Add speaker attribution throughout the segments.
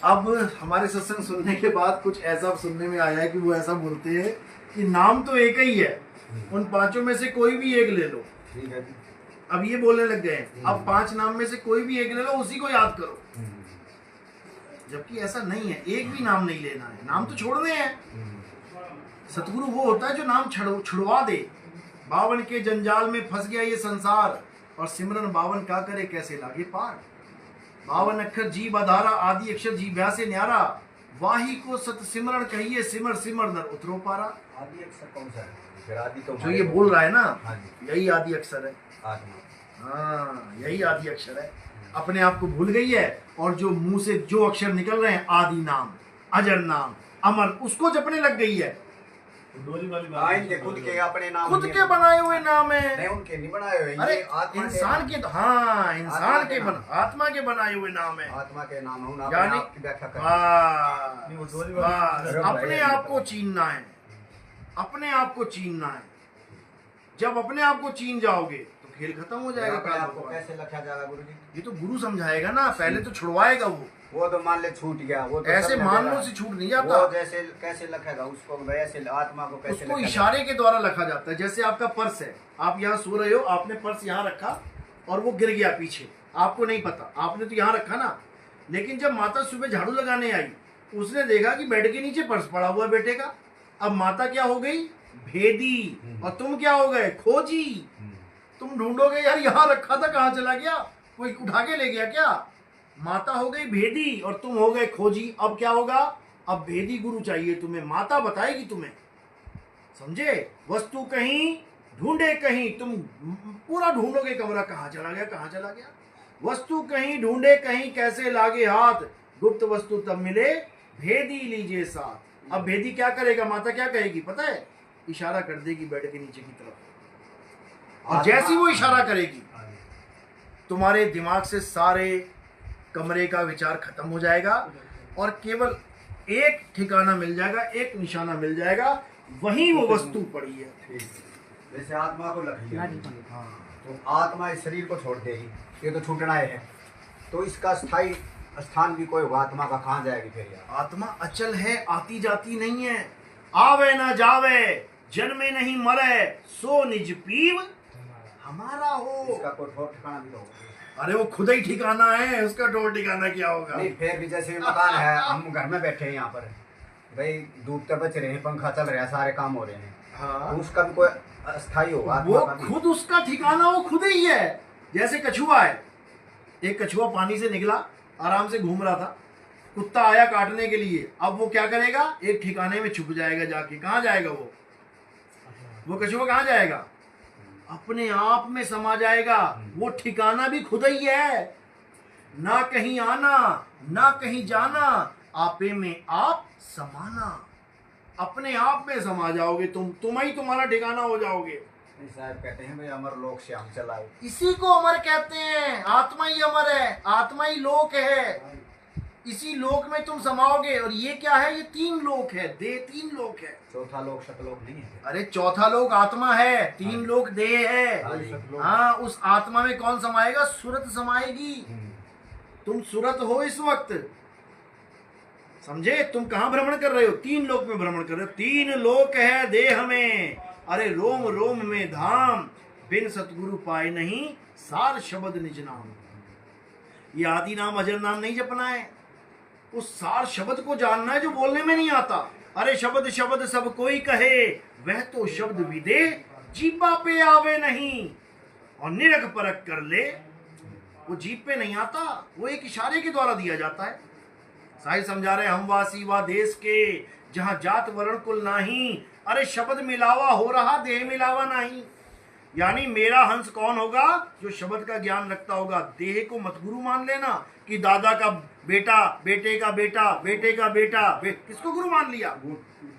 Speaker 1: अब हमारे सत्संग सुनने के बाद कुछ ऐसा सुनने में आया है कि वो ऐसा बोलते हैं कि नाम तो एक ही है, उन पांचों में से कोई भी एक ले लो।
Speaker 2: ठीक है।
Speaker 1: अब ये बोलने लग गए हैं अब 5 नाम में से कोई भी एक ले लो, उसी को याद करो। जबकि ऐसा नहीं है, एक भी नाम नहीं लेना है, नाम तो छोड़ने हैं। सतगुरु वो होता है जो नाम छुड़वा दे। बावन के जंजाल में फंस गया ये संसार, और सिमरन बावन का करे कैसे लागे पार। 52 अक्षर जीव आधारा, आदि अक्षर जीभ्या से न्यारा। वाही को सत सिमरण कहिए, सिमर सिमर नर उतरो पारा।
Speaker 2: आदि अक्षर कौन सा है? फिर आदि तो
Speaker 1: जो ये बोल रहा है ना,
Speaker 2: हाँ जी,
Speaker 1: यही आदि अक्षर है।
Speaker 2: आदि,
Speaker 1: हाँ यही आदि अक्षर है। अपने आप को भूल गई है, और जो मुंह से जो अक्षर निकल रहे हैं, आदि नाम, अजर नाम, अमर, उसको जपने लग गई है।
Speaker 2: डोली वाली बात खुद के अपने नाम,
Speaker 1: खुद के बनाए हुए नाम है।
Speaker 2: नहीं उनके नहीं बनाए हुए।
Speaker 1: अरे
Speaker 2: ये आत्मा
Speaker 1: इंसान के, हाँ इंसान के आत्मा के बनाए हुए नाम है।
Speaker 2: आत्मा के नाम हूं ना,
Speaker 1: यानी
Speaker 2: आपकी व्याख्या कर।
Speaker 1: अपने आप को चीनना है, अपने आप को चीनना है। जब अपने आप को चीन जाओगे तो खेल खत्म हो जाएगा।
Speaker 2: आपको कैसे रखा जाएगा गुरुजी?
Speaker 1: ये तो गुरु समझाएगा ना, पहले तो छुड़वाएगा वो
Speaker 2: तो मान ले छूट गया, वो तो
Speaker 1: ऐसे मानने से छूट नहीं जाता।
Speaker 2: वो जैसे कैसे लखेगा उसको, वैसे आत्मा को कैसे
Speaker 1: उसको इशारे के द्वारा रखा जाता है। जैसे आपका पर्स है, आप यहाँ सो रहे हो, आपने पर्स यहाँ रखा और वो गिर गया पीछे, आपको नहीं पता, आपने तो यहाँ रखा ना। लेकिन जब माता सुबह झाड़ू लगाने आई, उसने देखा कि बेड के नीचे पर्स पड़ा हुआ है बेटे का। अब माता क्या हो गई? भेदी। और तुम क्या हो गए? खोजी। तुम ढूंढोगे यार यहाँ रखा था, कहाँ चला गया, कोई उठा के ले गया क्या? माता हो गई भेदी और तुम हो गए खोजी। अब क्या होगा? अब भेदी गुरु चाहिए तुम्हें, माता बताएगी तुम्हें, समझे? वस्तु कहीं ढूंढे कहीं, तुम पूरा ढूंढोगे कमरा, कहाँ चला गया, कहाँ चला गया। वस्तु कहीं ढूंढे कहीं, कैसे लागे हाथ, गुप्त वस्तु तब मिले, भेदी लीजिए साथ। अब भेदी क्या करेगा? माता क्या कहेगी पता है? इशारा कर देगी बेड के नीचे की तरफ, और जैसी वो इशारा करेगी, तुम्हारे दिमाग से सारे कमरे का विचार खत्म हो जाएगा, और केवल एक ठिकाना मिल जाएगा, एक निशाना मिल जाएगा, वहीं वो वस्तु पड़ी है।
Speaker 2: जैसे आत्मा को लग लिया, तो आत्मा इस शरीर को छोड़ देगी, ये तो छूटना है, तो इसका स्थायी स्थान भी कोई होगा। आत्मा का कहाँ जाएगी फिर यार?
Speaker 1: आत्मा अचल है, आती जाती नहीं है। आवे ना जावे, जन्मे नहीं मरे, सो निज पीव हमारा हो।
Speaker 2: इसका कोई ठोर ठिकाना भी तो होगा।
Speaker 1: अरे वो खुद ही ठिकाना है, उसका ठोर ठिकाना क्या होगा?
Speaker 2: नहीं फिर भी जैसे मकान है, हम घर में बैठे हैं यहाँ पर, भाई डूबते बच रहे हैं, पंखा चल रहा है, सारे काम हो रहे हैं,
Speaker 1: हाँ,
Speaker 2: तो उसका भी कोई अस्थायी होगा।
Speaker 1: वो खुद उसका ठिकाना वो खुद ही है। जैसे कछुआ है, एक कछुआ पानी से निकला, आराम से घूम रहा था, कुत्ता आया काटने के लिए। अब वो क्या करेगा? एक ठिकाने में छुप जाएगा जाके। कहाँ जाएगा वो कछुआ कहाँ जाएगा? अपने आप में समा जाएगा। वो ठिकाना भी खुद ही है, ना कहीं आना ना कहीं जाना, आपे में आप समाना। अपने आप में समा जाओगे तुम ही तुम्हारा ठिकाना हो जाओगे।
Speaker 2: साहब कहते हैं भाई अमर लोक से हम चलाओ,
Speaker 1: इसी को अमर कहते हैं। आत्मा ही अमर है, आत्मा ही लोक है। इसी लोक में तुम समाओगे। और ये क्या है? ये 3 लोक है, देह 3 लोक है।
Speaker 2: चौथा लोक सतलोक नहीं है।
Speaker 1: अरे चौथा लोक आत्मा है, 3 लोक देह है। हाँ, उस आत्मा में कौन समाएगा? सुरत समाएगी। तुम सुरत हो इस वक्त, समझे? तुम कहाँ भ्रमण कर रहे हो? 3 लोक में भ्रमण कर रहे हो। 3 लोक है देह में। अरे रोम रोम में धाम, बिन सतगुरु पाए नहीं, सार शब्द निज नाम। ये आदि नाम अजर नाम नहीं जपना है, उस सार शब्द को जानना है जो बोलने में नहीं आता। अरे शब्द शब्द सब कोई कहे, वह तो शब्द विदे जीपा पे आवे नहीं, और निरख परख कर ले, वो जीप पे नहीं आता, वो एक इशारे के द्वारा दिया जाता है। साहिब समझा रहे, हम वासी वा देश के, जहां जात वर्ण कुल नाही, अरे शब्द मिलावा हो रहा, देह मिलावा नहीं। यानी मेरा हंस कौन होगा? जो शब्द का ज्ञान रखता होगा। देह को मत गुरु मान लेना कि दादा का बेटा, बेटे का बेटा, बेटे का बेटा, किसको गुरु मान लिया?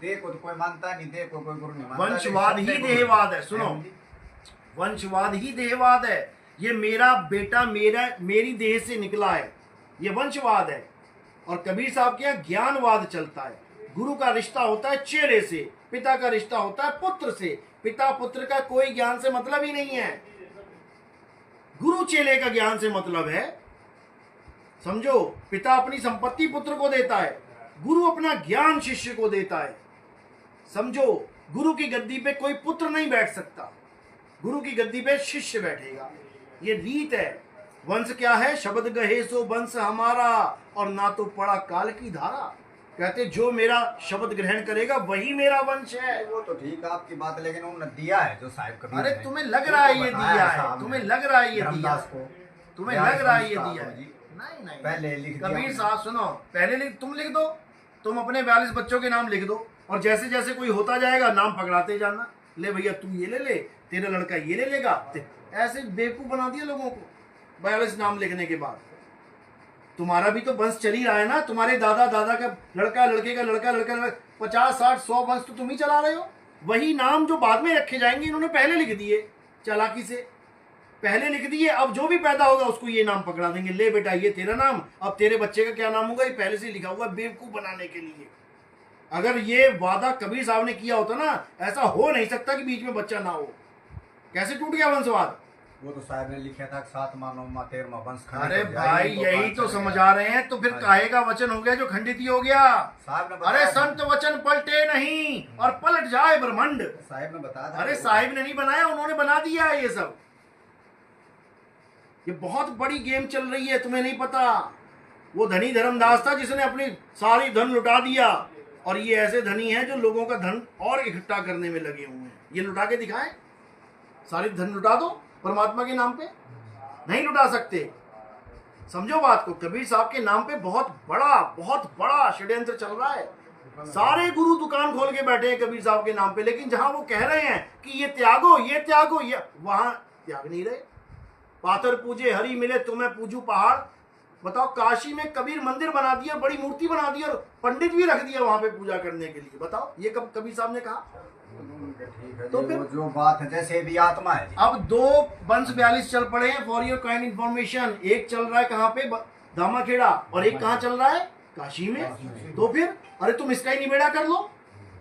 Speaker 2: देह को तो कोई मानता नहीं, देह को कोई गुरु नहीं मानता।
Speaker 1: वंशवाद ही देहवाद है। सुनो, वंशवाद ही देहवाद है। ये मेरा बेटा मेरी देह से निकला है, ये वंशवाद है। और कबीर साहब के यहाँ ज्ञानवाद चलता है। गुरु का रिश्ता होता है चेले से, पिता का रिश्ता होता है पुत्र से। पिता पुत्र का कोई ज्ञान से मतलब ही नहीं है, गुरु चेले का ज्ञान से मतलब है। समझो, पिता अपनी संपत्ति पुत्र को देता है, गुरु अपना ज्ञान शिष्य को देता है। समझो, गुरु की गद्दी पे कोई पुत्र नहीं बैठ सकता, गुरु की गद्दी पे शिष्य बैठेगा। ये रीत है। वंश क्या है? शब्द गहे सो वंश हमारा, और ना तो पड़ा काल की धारा। कहते जो मेरा शब्द ग्रहण करेगा वही मेरा वंश है।
Speaker 2: वो तो ठीक है आपकी बात, लेकिन उन्होंने दिया है जो साहिब कबीर
Speaker 1: अरे
Speaker 2: ने।
Speaker 1: तुम्हें लग रहा है ये
Speaker 2: बताया
Speaker 1: दिया है,
Speaker 2: साहब
Speaker 1: तुम्हें
Speaker 2: ने।
Speaker 1: लग रहा है ये दिया
Speaker 2: धर्मदास
Speaker 1: है,
Speaker 2: को
Speaker 1: तुम्हें लग रहा है ये
Speaker 2: संस्कार
Speaker 1: दिया है।
Speaker 2: जी।
Speaker 1: नहीं नहीं,
Speaker 2: पहले लिख दिया
Speaker 1: कबीर
Speaker 2: हमने।
Speaker 1: साहब सुनो, पहले तुम लिख दो, तुम अपने 42 बच्चों के नाम लिख दो, और जैसे जैसे कोई होता जाएगा नाम पकड़ाते जाना। ले भैया तू ये ले ले, तेरा लड़का ये ले लेगा। ऐसे बेवकूफ बना दिया लोगों को 42 नाम लिखने के बाद। तुम्हारा भी तो वंश चल ही रहा है ना, तुम्हारे दादा दादा का लड़का, लड़के का लड़का, लड़का 50 60 100 वंश तो तुम ही चला रहे हो। वही नाम जो बाद में रखे जाएंगे इन्होंने पहले लिख दिए, चालाकी से पहले लिख दिए। अब जो भी पैदा होगा उसको ये नाम पकड़ा देंगे, ले बेटा ये तेरा नाम, अब तेरे बच्चे का क्या नाम होगा ये पहले से लिखा हुआ, बेवकूफ बनाने के लिए। अगर ये वादा कबीर साहब ने किया होता ना, ऐसा हो नहीं सकता कि बीच में बच्चा ना हो। कैसे टूट गया वंशवाद?
Speaker 2: वो तो साहब ने लिखा था 7वां 9वां 13वां वंश खंडित
Speaker 1: अरे
Speaker 2: हो जाएगा,
Speaker 1: भाई
Speaker 2: इनको
Speaker 1: यही
Speaker 2: बात
Speaker 1: तो
Speaker 2: चलेगा।
Speaker 1: समझा रहे हैं, तो फिर
Speaker 2: हाँ जी।
Speaker 1: काहे का वचन हो गया जो खंडित ही हो गया।
Speaker 2: साहब ने
Speaker 1: अरे
Speaker 2: बताया।
Speaker 1: संत वचन पलटे नहीं और पलट जाए ब्रह्मांड।
Speaker 2: साहब ने बताया था।
Speaker 1: अरे साहिब ने नहीं बनाया, उन्होंने बना दिया है ये सब। ये बहुत बड़ी गेम चल रही है, तुम्हें नहीं पता। वो धनी धर्मदास था जिसने अपनी सारी धन लुटा दिया, और ये ऐसे धनी हैं जो लोगों का धन और इकट्ठा करने में लगे हुए हैं। ये लुटा के दिखाएं, सारी धन लुटा दो परमात्मा के नाम पे, नहीं लुटा सकते। समझो बात को, कबीर साहब के नाम पे बहुत बड़ा षड्यंत्र चल रहा है। सारे गुरु दुकान खोल के बैठे हैं कबीर साहब के नाम पे, लेकिन जहां वो कह रहे हैं कि ये त्यागो, ये वहां त्याग नहीं रहे। पाथर पूजे हरि मिले तुम्हें पूजू पहाड़। बताओ, काशी में कबीर मंदिर बना दिया, बड़ी मूर्ति बना दी, और पंडित भी रख दिया वहां पे पूजा करने के लिए। बताओ, ये कब कबीर साहब ने कहा?
Speaker 2: ठीक है
Speaker 1: तो
Speaker 2: जी,
Speaker 1: फिर-
Speaker 2: वो जो बात है जैसे भी आत्मा है जी।
Speaker 1: अब 2 वंश 42 चल पड़े हैं, फॉर योर काइंड इन्फॉर्मेशन। एक चल रहा है कहाँ पे? दामाखेड़ा, और एक कहाँ चल रहा है? काशी में। तो फिर अरे तुम इसका ही निबेड़ा कर लो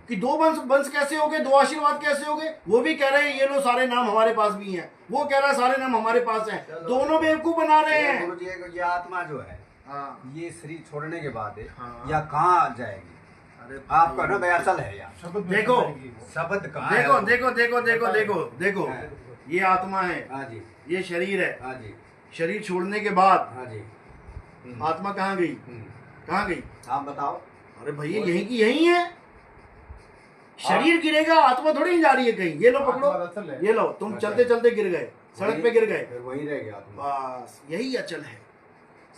Speaker 1: कि 2 वंश कैसे हो गए, 2 आशीर्वाद कैसे हो गए। वो भी कह रहे हैं ये लो सारे नाम हमारे पास भी हैं, वो कह रहा है सारे नाम हमारे पास हैं। दोनों बेवकूफ बना रहे हैं।
Speaker 2: गुरु जी ये आत्मा जो है
Speaker 1: हाँ,
Speaker 2: ये शरीर छोड़ने के बाद
Speaker 1: हाँ।
Speaker 2: या कहाँ जाएगी?
Speaker 1: अरे
Speaker 2: आपका ना दयाचल है यार।
Speaker 1: देखो
Speaker 2: शब्द कहाँ है?
Speaker 1: देखो देखो देखो देखो देखो देखो, ये आत्मा है,
Speaker 2: हाँ जी,
Speaker 1: ये शरीर है।
Speaker 2: हाँ जी,
Speaker 1: शरीर छोड़ने के बाद
Speaker 2: हाँ जी।
Speaker 1: आत्मा कहाँ गई? कहाँ गई?
Speaker 2: आप बताओ।
Speaker 1: अरे भैया यही की यही है। शरीर गिरेगा, आत्मा थोड़ी नहीं जा रही है कहीं। ये लो पकड़ो, ये लो, तुम चलते चलते गिर गए, सड़क पे गिर गए,
Speaker 2: फिर वही रह गया आत्मा।
Speaker 1: बस यही अचल है।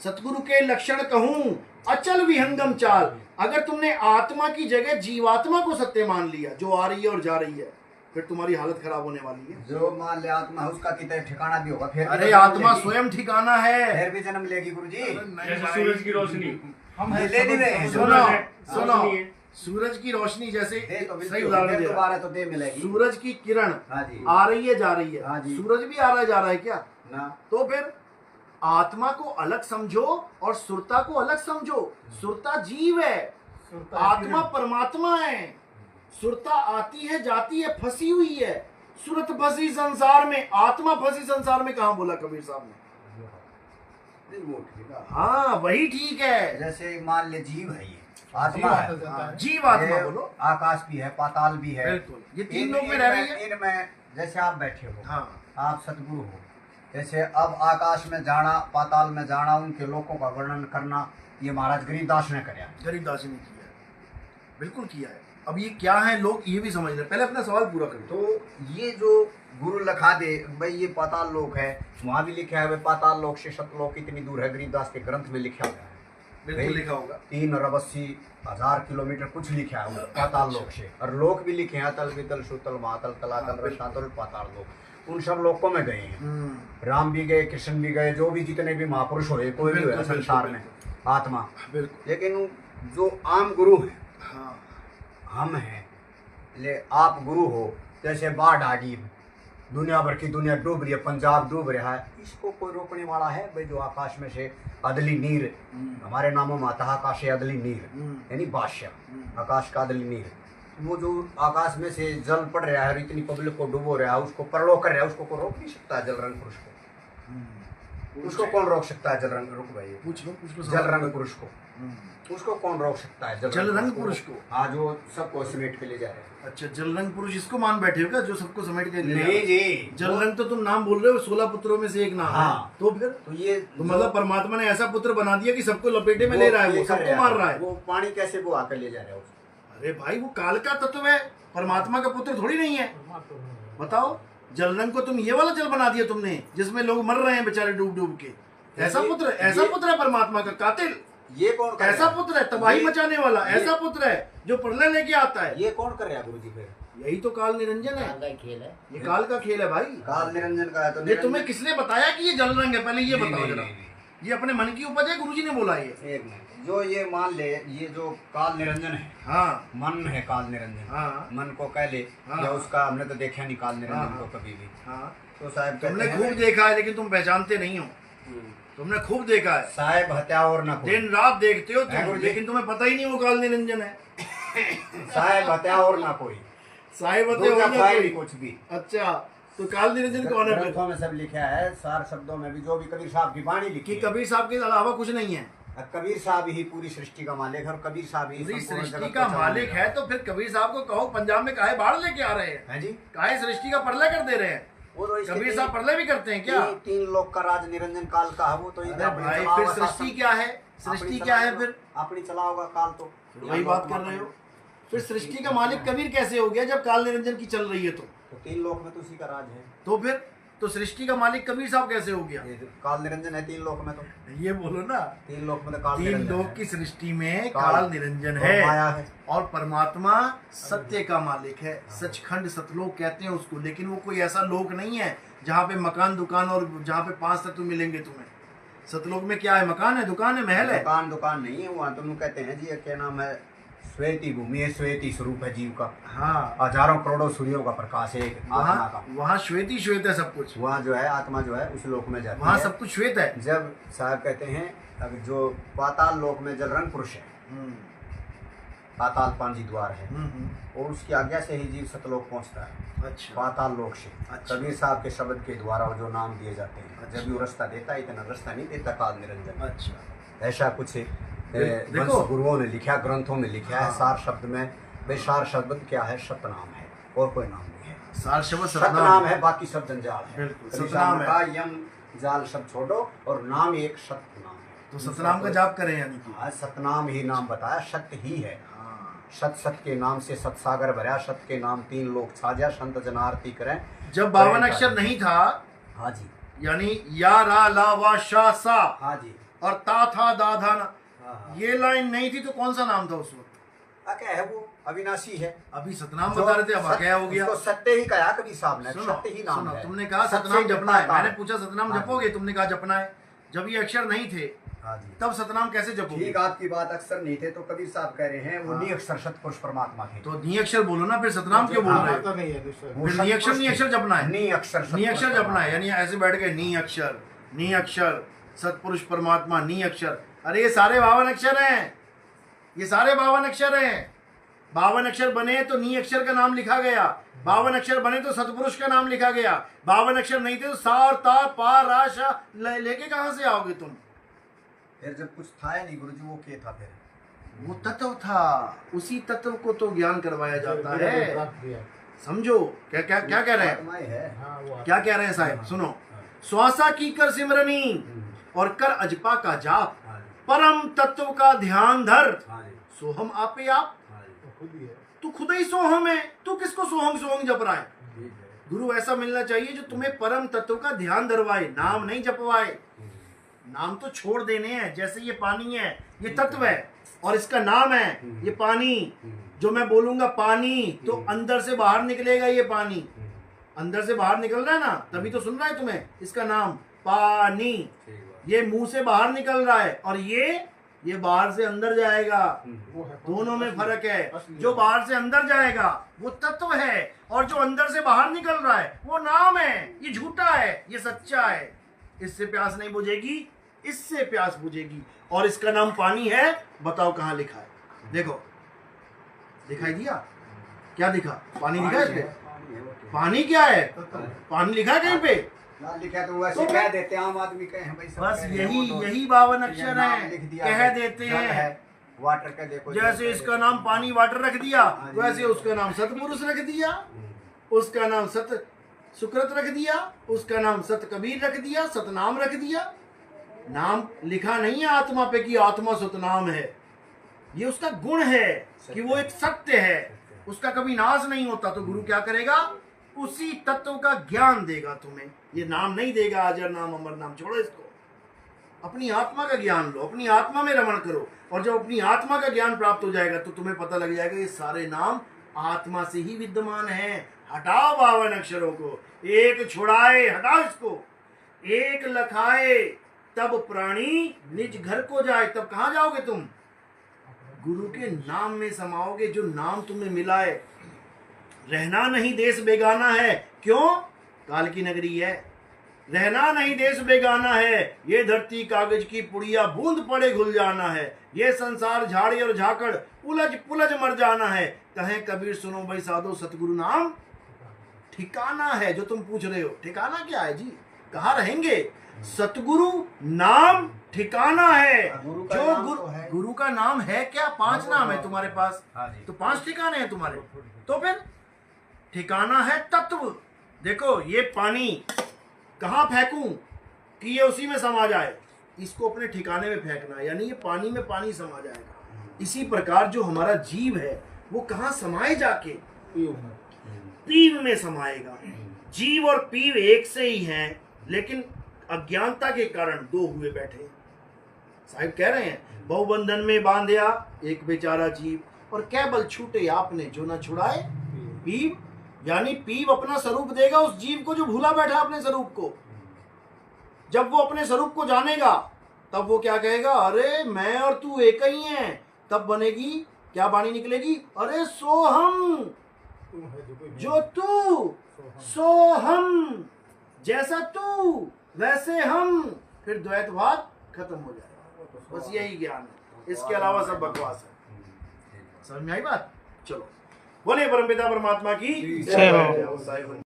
Speaker 1: सतगुरु के लक्षण कहूं अचल विहंगम चाल। अगर तुमने आत्मा की जगह जीवात्मा को सत्य मान लिया, जो आ रही है और जा रही है, फिर तुम्हारी हालत खराब होने वाली है।
Speaker 2: जो मान ले आत्मा है उसका कितना ठिकाना भी होगा, फिर भी
Speaker 1: अरे
Speaker 2: जन्म
Speaker 1: आत्मा
Speaker 2: लेगी।
Speaker 1: स्वयं ठिकाना है।
Speaker 2: फिर भी जन्म लेगी गुरु जी।
Speaker 3: जैसे सूरज की रोशनी,
Speaker 2: हम ले नहीं रहे हैं।
Speaker 1: सुनो सुनो,
Speaker 3: रोशनी है।
Speaker 1: सूरज की रोशनी जैसे
Speaker 2: दे तो
Speaker 1: सही
Speaker 2: बिल्कुल,
Speaker 1: उदाहरण
Speaker 2: दे
Speaker 1: दे रहा
Speaker 2: दोबारा तो दे मिलेगी।
Speaker 1: सूरज की किरण
Speaker 2: हाँ जी,
Speaker 1: आ रही है जा रही है,
Speaker 2: हाँ जी।
Speaker 1: सूरज भी आ रहा है जा रहा है क्या?
Speaker 2: ना
Speaker 1: तो फिर आत्मा को अलग समझो और सुरता को अलग समझो। सुरता जीव है, आत्मा परमात्मा है। सुरता आती है जाती है, फंसी हुई है। सुरत फंसी संसार में, आत्मा फंसी संसार में, कहाँ बोला कबीर साहब ने?
Speaker 2: नहीं, वो ठीक है।
Speaker 1: हाँ वही ठीक है।
Speaker 2: जैसे मान ले जीव है, ये आत्मा है,
Speaker 1: हाँ, जीव आत्मा
Speaker 2: ये
Speaker 1: बोलो।
Speaker 2: आकाश भी है, पाताल भी है।
Speaker 1: बिल्कुल, ये 3
Speaker 2: इन-
Speaker 1: लोग में रह रही है।
Speaker 2: इनमें जैसे आप बैठे हो,
Speaker 1: हाँ
Speaker 2: आप सतगुरु हो, जैसे अब आकाश में जाना, पाताल में जाना, उनके लोकों का वर्णन करना, ये महाराज गरीबदास ने कराया।
Speaker 1: गरीबदास ने किया है, बिल्कुल किया है। अब ये क्या है, लोग ये भी समझ रहे। पहले अपना सवाल पूरा करो।
Speaker 2: तो ये जो गुरु लिखा दे भाई ये पाताल लोक है, वहां भी लिखा है भाई पाताल लोक से सतलोक कितनी दूर है, गरीबदास के ग्रंथ में लिखा हुआ है।
Speaker 1: बिल्कुल
Speaker 2: भाई,
Speaker 1: लिखा होगा।
Speaker 2: 3,80,000 किलोमीटर कुछ लिखा है पाताल लोक से, और लोक भी लिखे हैं अतल वितल सुतल महातल तलातल रसातल पाताल लोक। उन सब लोकों में गए हैं। राम भी गए, कृष्ण भी गए, जो भी जितने भी महापुरुष हुए, कोई भी हुआ
Speaker 1: बिल्कुल,
Speaker 2: संसार
Speaker 1: बिल्कुल,
Speaker 2: में आत्मा।
Speaker 1: बिल्कुल।
Speaker 2: लेकिन जो आम गुरु हैं,
Speaker 1: हाँ
Speaker 2: हम हैं, ले आप गुरु हो, जैसे बाढ़ आ गई, दुनिया भर की दुनिया डूब रही है, पंजाब डूब रहा है, इसको कोई रोकने वाला है भाई? जो आकाश में से अदली नीर, हमारे नामों में आता है आकाश अदली नीर, यानी बादशाह, आकाश का अदली नीर। वो जो आकाश में से जल पड़ रहा है और इतनी पब्लिक को डुबो रहा है, उसको परलो कर रहा है, उसको कोई रोक नहीं सकता जल रंग पुरुष को। उसको कौन रोक सकता है? जल रंग, रुक भाई,
Speaker 1: पूछ लो
Speaker 2: जल रंग पुरुष को, उसको कौन रोक सकता है?
Speaker 1: जल रंग पुरुष को?
Speaker 2: हाँ, जो सबको समेट के ले जा रहे हैं।
Speaker 1: अच्छा, जल रंग पुरुष इसको मान बैठे हो क्या, जो सबको समेट के ले जा रहा है?
Speaker 2: नहीं जी,
Speaker 1: जल रंग तो तुम नाम बोल रहे हो, 16 पुत्रों में से एक नाम है।
Speaker 2: हाँ।
Speaker 1: तो फिर
Speaker 2: तो ये
Speaker 1: तो मतलब परमात्मा ने ऐसा पुत्र बना दिया कि सबको लपेटे में ले रहा है, वो सबको मार रहा है।
Speaker 2: वो पानी कैसे वो आकर ले जा रहा है उसको?
Speaker 1: अरे भाई, वो काल का तत्व है, परमात्मा का पुत्र थोड़ी नहीं है। बताओ, जल रंग को तुम ये वाला जल बना दिया तुमने, जिसमें लोग मर रहे हैं बेचारे डूब डूब के। ऐसा पुत्र है परमात्मा का, कातिल।
Speaker 2: ये कौन कर
Speaker 1: ऐसा
Speaker 2: रहा है?
Speaker 1: पुत्र है तबाही मचाने वाला, ऐसा पुत्र है जो प्रलय लेके आता है।
Speaker 2: ये कौन कर रहा है गुरुजी? फिर
Speaker 1: यही तो काल निरंजन है,
Speaker 3: काल का खेल है।
Speaker 1: ये काल का खेल है भाई।
Speaker 2: काल निरंजन का है तो
Speaker 1: ये तुम्हें किसने बताया कि ये जल रंग है? पहले ये
Speaker 2: नहीं,
Speaker 1: बताओ
Speaker 2: नहीं,
Speaker 1: जरा।
Speaker 2: नहीं, नहीं।
Speaker 1: ये अपने मन की उपज है, गुरुजी ने बोला ये?
Speaker 2: एक मिनट, जो ये मान ले, ये जो काल निरंजन है,
Speaker 1: हाँ
Speaker 2: मन है काल निरंजन,
Speaker 1: हाँ
Speaker 2: मन को कह ले,
Speaker 1: हाँ।
Speaker 2: या उसका हमने तो देखा नहीं काल निरंजन
Speaker 1: हाँ।
Speaker 2: को कभी भी।
Speaker 1: हाँ,
Speaker 2: तो साहब
Speaker 1: तुमने
Speaker 2: कहते
Speaker 1: खूब
Speaker 2: हैं,
Speaker 1: देखा है, लेकिन तुम पहचानते नहीं हो। तुमने खूब देखा है,
Speaker 2: साहेब हत्या और न कोई,
Speaker 1: दिन रात देखते हो
Speaker 2: है
Speaker 1: तुम,
Speaker 2: गुरुजी।
Speaker 1: लेकिन तुम्हें पता ही नहीं वो काल निरंजन है।
Speaker 2: साहेब हत्या और न कोई,
Speaker 1: साहिब होते
Speaker 2: दूजा
Speaker 1: हो ना
Speaker 2: फाइल
Speaker 1: कोई।
Speaker 2: कुछ भी।
Speaker 1: अच्छा, तो काल निरंजन कौन है फिर?
Speaker 2: ग्रंथों में सब लिखा है, सार शब्दों में भी, जो भी कबीर साहब की वाणी लिखी
Speaker 1: कि
Speaker 2: है।
Speaker 1: कबीर साहब के अलावा कुछ नहीं है?
Speaker 2: कबीर साहब ही पूरी सृष्टि का मालिक है, और कबीर साहब ही
Speaker 1: पूरी
Speaker 2: संपूर्ण
Speaker 1: सृष्टि
Speaker 2: जगत
Speaker 1: का
Speaker 2: को चलाने
Speaker 1: मालिक
Speaker 2: वाला
Speaker 1: है, तो फिर कबीर साहब को कहो पंजाब में काहे बाढ़ लेके आ रहे हैं,
Speaker 2: है जी।
Speaker 1: काहे सृष्टि का प्रलय कर दे रहे हैं?
Speaker 2: वो तो इसके
Speaker 1: कबीर साहब प्रलय भी करते हैं क्या?
Speaker 2: तीन लोक का राज निरंजन काल का है, वो तो
Speaker 1: अरे
Speaker 2: इधर अपनी
Speaker 1: भाई,
Speaker 2: चला
Speaker 1: फिर
Speaker 2: होगा
Speaker 1: सृष्टि
Speaker 2: शासन।
Speaker 1: क्या है?
Speaker 2: अपनी
Speaker 1: सृष्टि
Speaker 2: चला
Speaker 1: क्या है
Speaker 2: होगा-
Speaker 1: फिर?
Speaker 2: अपनी चला होगा काल तो।
Speaker 1: वही बात कर रहे हो। फिर सृष्टि का मालिक कबीर कैसे हो गया जब काल निरंजन की चल रही है?
Speaker 2: तो तीन लोक में तो उसी का राज है।
Speaker 1: तो फिर तो सृष्टि का मालिक कबीर साहब कैसे हो गया?
Speaker 2: ये काल निरंजन है तीन लोक में, तो
Speaker 1: ये बोलो ना,
Speaker 2: तीन लोक में तो काल
Speaker 1: तीन
Speaker 2: निरंजन
Speaker 1: लोक
Speaker 2: है।
Speaker 1: की सृष्टि में
Speaker 2: काल
Speaker 1: काल निरंजन
Speaker 2: और
Speaker 1: है,
Speaker 2: माया है।
Speaker 1: और परमात्मा सत्य का मालिक है। सचखंड सतलोक कहते हैं उसको, लेकिन वो कोई ऐसा लोक नहीं है जहाँ पे मकान दुकान और जहाँ पे 5 तत्व मिलेंगे तुम्हें। सतलोक में क्या है? मकान है, दुकान है, महल है।
Speaker 2: दुकान नहीं है वहाँ, तुम कहते हैं जी ये क्या नाम है, श्वेती भूमि है, श्वेती स्वरूप है जीव का,
Speaker 1: हाँ,
Speaker 2: हजारों करोड़ों सूर्यों का प्रकाश है एक आत्मा का।
Speaker 1: वहाँ श्वेत ही श्वेत है सब कुछ,
Speaker 2: वहाँ जो है आत्मा जो है उस लोक में जाती
Speaker 1: वहाँ
Speaker 2: है।
Speaker 1: सब कुछ श्वेत है।
Speaker 2: जब साहब कहते हैं, अब जो पाताल लोक में जलरंग पुरुष है,
Speaker 1: हम्म,
Speaker 2: पाताल पांजी द्वार है,
Speaker 1: हम्म,
Speaker 2: और उसकी आज्ञा से ही जीव सतलोक पहुंचता है,
Speaker 1: अच्छा,
Speaker 2: पाताल लोक से।
Speaker 1: अच्छा।
Speaker 2: कबीर साहब के शब्द के द्वारा वो जो नाम दिए जाते हैं,
Speaker 1: अच्छा।
Speaker 2: जब भी वो रास्ता देता है, इतना रास्ता नहीं देता काल निरंजन।
Speaker 1: अच्छा।
Speaker 2: ऐसा कुछ
Speaker 1: देखो।
Speaker 2: वंश गुरुओं ने लिखा, ग्रंथों में लिखा है।
Speaker 1: हाँ।
Speaker 2: सार शब्द में, भाई सार शब्द क्या है? सतनाम है, और कोई नाम नहीं है।
Speaker 1: सार शब्द
Speaker 2: सतनाम है, बाकी सब जंजाल है।
Speaker 1: बिल्कुल,
Speaker 2: कबीर
Speaker 1: सतनाम
Speaker 2: साहब ने
Speaker 1: है।
Speaker 2: कहा, यम जाल सब छोड़ो और नाम एक सतनाम है।
Speaker 1: तो सतनाम का जाप करें यानी कि?
Speaker 2: हाँ, सतनाम ही नाम बताया, सत्य ही है।
Speaker 1: हाँ।
Speaker 2: सत के नाम से सतसागर भरा, सत के नाम तीन लोग छाजा, संत जन आरती करें।
Speaker 1: जब 52 अक्षर नहीं था,
Speaker 2: हाँ जी,
Speaker 1: यानी या रा ला वा शा सा
Speaker 2: हाँ जी,
Speaker 1: और ता था दा धा ना,
Speaker 2: हाँ,
Speaker 1: ये लाइन नहीं थी तो कौन सा नाम था उस वक्त?
Speaker 2: क्या है वो? अविनाशी है।
Speaker 1: अभी सतनाम बता रहे थे, अब क्या हो गया?
Speaker 2: उसको सत्य ही कहा कबीर साहब ने,
Speaker 1: सुनो,
Speaker 2: सत्य ही नाम
Speaker 1: सुनो,
Speaker 2: है।
Speaker 1: तुमने कहा
Speaker 2: सत्य
Speaker 1: सतनाम
Speaker 2: ही
Speaker 1: जपना है,
Speaker 2: जपना
Speaker 1: मैंने
Speaker 2: है।
Speaker 1: पूछा सतनाम
Speaker 2: हाँ
Speaker 1: जपोगे? तुमने कहा जपना है। जब ये अक्षर नहीं थे
Speaker 2: हाँ जी,
Speaker 1: तब सतनाम कैसे जपोगे?
Speaker 2: ठीक, आपकी बात अक्सर नहीं थे, तो कबीर साहब कह रहे हैं वो
Speaker 1: हाँ।
Speaker 2: निअक्षर सतपुरुष परमात्मा थे।
Speaker 1: तो नी अक्षर बोलो ना, फिर सतनाम क्यों बोल रहे हो?
Speaker 3: तो नहीं है दूसरा।
Speaker 2: वो
Speaker 1: फिर नी अक्षर
Speaker 2: सतपुरुष
Speaker 1: नी अक्षर
Speaker 2: थे।
Speaker 1: जपना है।
Speaker 2: नी अक्षर
Speaker 1: नी अक्षर जपना है, यानी ऐसे बैठ गए नी अक्षर सतपुरुष परमात्मा नी अक्षर। अरे ये सारे 52 अक्षर हैं, ये सारे 52 अक्षर हैं। 52 अक्षर बने तो नी अक्षर का नाम लिखा गया, 52 अक्षर बने तो सतपुरुष का नाम लिखा गया। 52 अक्षर नहीं थे तो सा और ता पा रा शा लेके कहां से आओगे तुम?
Speaker 2: फिर जब कुछ था ही नहीं गुरुजी, वो क्या था फिर?
Speaker 1: वो तत्व था, उसी तत्व को तो ज्ञान करवाया जाता है। समझो क्या क्या क्या कह रहे हैं?
Speaker 2: आत्मा ही है।
Speaker 1: क्या कह रहे हैं साहब? सुनो, श्वासा की कर सिमरनी और कर अजपा का जाप,
Speaker 2: हाँ जी,
Speaker 1: परम तत्व का ध्यान धर,
Speaker 2: हाँ जी,
Speaker 1: सोहम आपे आप,
Speaker 2: हाँ जी,
Speaker 3: खुद ही है।
Speaker 1: तू खुद ही सोहम है, तू किसको सोहम सोहम जप रहा है?
Speaker 2: ठीक है।
Speaker 1: गुरु ऐसा मिलना चाहिए जो तुम्हें परम तत्व का ध्यान धरवाए, नाम नहीं जपवाए। नाम तो छोड़ देने हैं, जैसे ये पानी है, ये तत्व है और इसका नाम है ये पानी। जो मैं बोलूंगा पानी, तो अंदर से बाहर निकलेगा ये पानी, अंदर से बाहर निकल रहा है ना, तभी तो सुन रहा है तुम्हें। इसका नाम पानी, ये मुंह से बाहर निकल रहा है, और ये बाहर से अंदर जाएगा।
Speaker 3: वो है
Speaker 1: दोनों में फर्क है।
Speaker 3: असली
Speaker 1: जो बाहर से अंदर जाएगा वो तत्व है, और जो अंदर से बाहर निकल रहा है वो नाम है। ये झूठा है, ये सच्चा है। इससे प्यास नहीं बुझेगी, इससे प्यास बुझेगी। और इसका नाम पानी है। बताओ कहाँ लिखा है? देखो, दिखाई दिया? क्या दिखा? पानी दिखा है इस पे? पानी क्या है? पानी लिखा है कहीं पे?
Speaker 2: ना लिखा तो वैसे
Speaker 1: तो
Speaker 2: कह देते हैं, आम आदमी कहे हैं भाई सब
Speaker 1: बस
Speaker 2: कह रहे हैं,
Speaker 1: यही
Speaker 2: वो तो
Speaker 1: यही 52
Speaker 2: ये
Speaker 1: अक्षर
Speaker 2: नाम
Speaker 1: है,
Speaker 2: लिख दिया
Speaker 1: कह
Speaker 2: है,
Speaker 1: देते
Speaker 2: जल
Speaker 1: हैं।
Speaker 2: है, वाटर का देखो
Speaker 1: जैसे इसका नाम पानी वाटर रख दिया, वैसे उसका नाम सतपुरुष रख दिया, उसका नाम सत सुकृत रख दिया, उसका नाम सत कबीर रख दिया, सतनाम रख दिया। नाम लिखा नहीं है आत्मा पे कि आत्मा सतनाम है, ये उसका गुण है कि वो एक सत्य है, उसका कभी नाश नहीं होता। तो गुरु क्या करेगा, उसी तत्व का ज्ञान देगा तुम्हें। ये नाम नहीं देगा अजर नाम अमर नाम, छोड़ो इसको। अपनी आत्मा का ज्ञान लो, अपनी आत्मा में रमण करो, और जब अपनी आत्मा का ज्ञान प्राप्त हो जाएगा तो तुम्हें पता लग जाएगा ये सारे नाम आत्मा से ही विद्यमान हैं। हटाओ 52 अक्षरों को, एक छुड़ाए हटाओ इसको, एक लखाए तब प्राणी निज घर को जाए। तब कहाँ जाओगे तुम, गुरु के नाम में समाओगे, जो नाम तुम्हें मिला है। रहना नहीं देश बेगाना है, क्यों, काल की नगरी है। रहना नहीं देश बेगाना है, ये धरती कागज की पुड़िया, बूंद पड़े घुल जाना है। ये संसार झाड़ी और झाकड़, उलझ पुलझ मर जाना है। कहें कबीर सुनो भाई साधो, सतगुरु नाम ठिकाना है। जो तुम पूछ रहे हो ठिकाना क्या है जी, कहाँ रहेंगे, सतगुरु नाम ठिकाना है।
Speaker 2: गुरु का
Speaker 1: जो
Speaker 2: नाम तो है।
Speaker 1: गुरु का नाम है क्या, 5 नाम है तुम्हारे पास,
Speaker 2: हाँ जी।
Speaker 1: तो 5 ठिकाने हैं तुम्हारे। तो फिर ठिकाना है तत्व। देखो ये पानी कहाँ फेंकूं कि ये उसी में समा जाए, इसको अपने ठिकाने में फेंकना है, यानी ये पानी में पानी समा जाएगा। इसी प्रकार जो हमारा जीव है वो कहाँ समाए, जाके पीव में समाएगा। जीव और पीव एक से ही हैं, लेकिन अज्ञानता के कारण 2 हुए बैठे। साहिब कह रहे हैं बहुबंधन में बांधिया एक बेचारा जीव, और क्या बल छूटे आपने जो न छुड़ाए पीव। यानी पीव अपना स्वरूप देगा उस जीव को जो भूला बैठा अपने स्वरूप को। जब वो अपने स्वरूप को जानेगा तब वो क्या कहेगा, अरे मैं और तू एक ही हैं। तब बनेगी क्या वाणी निकलेगी, अरे सो हम जो तू, सो हम जैसा तू वैसे हम। फिर द्वैतवाद खत्म हो जाएगा। बस यही ज्ञान है, इसके अलावा सब बकवास है। समझ में आई बात, चलो बोलिए परमपिता परमात्मा की
Speaker 3: जय हो।
Speaker 1: जय हो।